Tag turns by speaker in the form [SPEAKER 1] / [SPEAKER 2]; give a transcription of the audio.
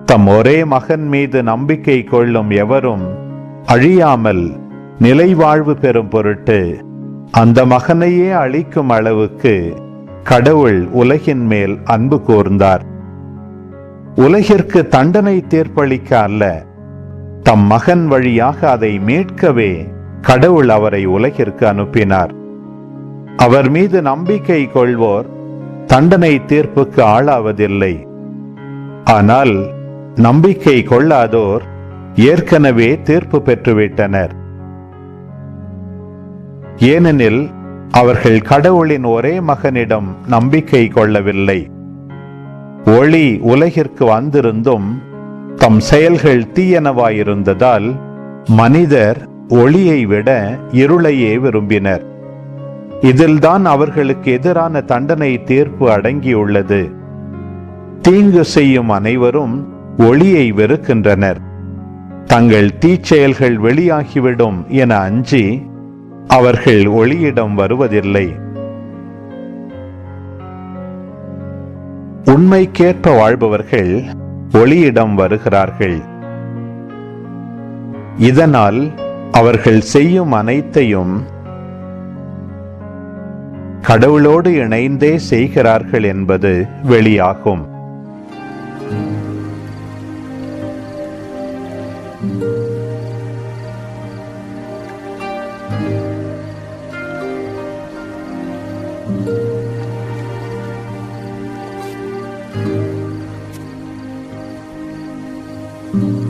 [SPEAKER 1] தம் ஒரே மகன் மீது நம்பிக்கை கொள்ளும் எவரும் அழியாமல் நிலைவாழ்வு பெறும் பொருட்டு அந்த மகனையே அளிக்கும் அளவுக்கு கடவுள் உலகின் மேல் அன்பு கூர்ந்தார். உலகிற்கு தண்டனை தீர்ப்பளிக்க அல்ல, தம் மகன் வழியாக அதை மீட்கவே கடவுள் அவரை உலகிற்கு அனுப்பினார். அவர் மீது நம்பிக்கை கொள்வோர் தண்டனை தீர்ப்புக்கு ஆளாவதில்லை. ஆனால் நம்பிக்கை கொள்ளாதோர் ஏற்கனவே தீர்ப்பு பெற்றுவிட்டனர். ஏனெனில் அவர்கள் கடவுளின் ஒரே மகனிடம் நம்பிக்கை கொள்ளவில்லை. ஒளி உலகிற்கு வந்திருந்தும் தம் செயல்கள் தீயனவாயிருந்ததால் மனிதர் ஒளியை விட இருளையே விரும்பினர். இதில்தான் அவர்களுக்கு எதிரான தண்டனை தீர்ப்பு அடங்கியுள்ளது. தீங்கு செய்யும் அனைவரும் ஒளியை வெறுக்கின்றனர். தங்கள் தீச்செயல்கள் வெளியாகிவிடும் என அஞ்சி அவர்கள் ஒளியிடம் வருவதில்லை. உண்மைக்கேற்ப வாழ்பவர்கள் ஒளியிடம் வருகிறார்கள். இதனால் அவர்கள் செய்யும் அனைத்தையும் கடவுளோடு இணைந்தே செய்கிறார்கள் என்பது வெளியாகும்.
[SPEAKER 2] Thank you.